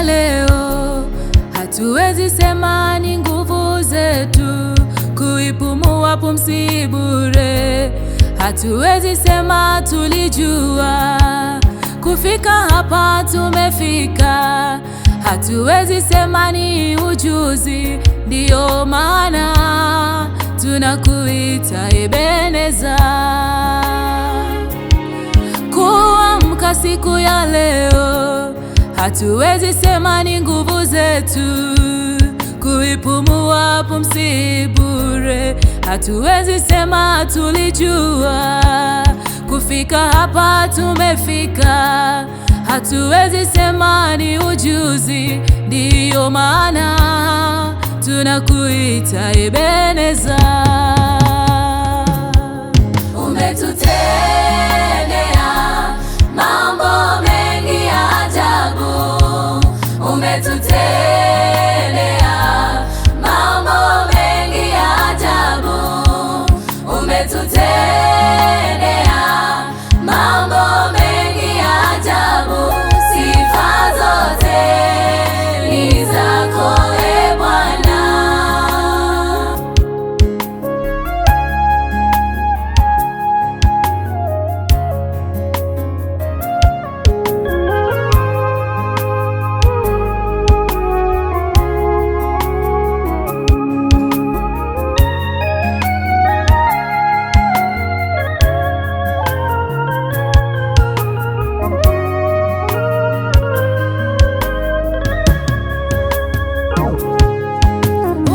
leo, hatuwezi sema ni nguvu zetu kuipumua pumzi bure. Hatuwezi sema tulijua kufika hapa tumefika. Hatuwezi sema ni ujuzi, ndiyo maana tunakuita Ebeneza. Kuamka siku ya leo, hatuwezi sema ni nguvu zetu kuipumua pumzi bure. Hatuwezi sema tulijua kufika hapa tumefika. Hatuwezi sema ni ujuzi, ndiyo maana tunakuita Ebeneza. Umetutendea mambo mengi ya ajabu, umetutendea mambo mengi ya ajabu, umetutendea mambo mengi ya ajabu. Sifa zote ni zako, e Bwana.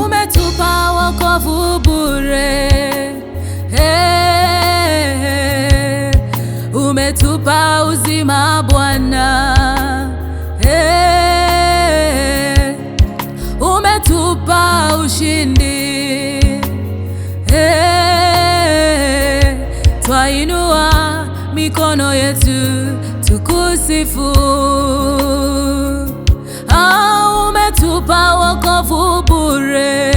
Umetupa wokovu bure, umetupa uzima Bwana, umetupa ushindi, twainua mikono yetu tukusifu. Umetupa wokovu bure,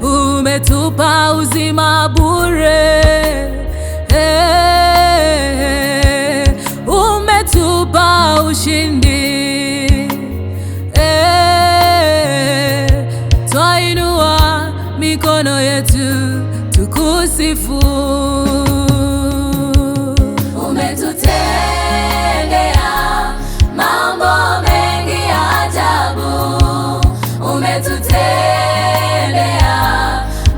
umetupa uzima bure, umetupa ushindi, twainua mikono yetu tukusifu. Umetutendea mambo mengi ya ajabu, umetutendea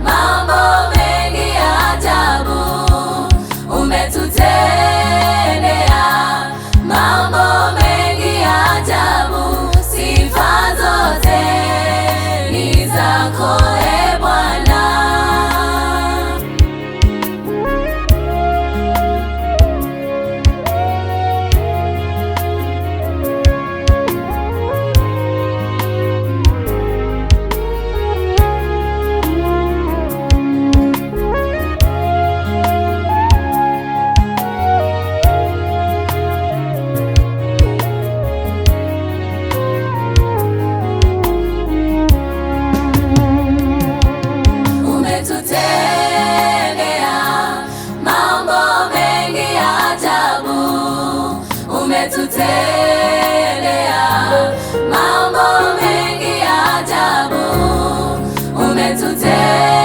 mambo mengi ya ajabu, umetutendea mambo mengi ya ajabu. Sifa zote ni zako, e Bwana. Umetutendea mambo mengi ya ajabu, umetutendea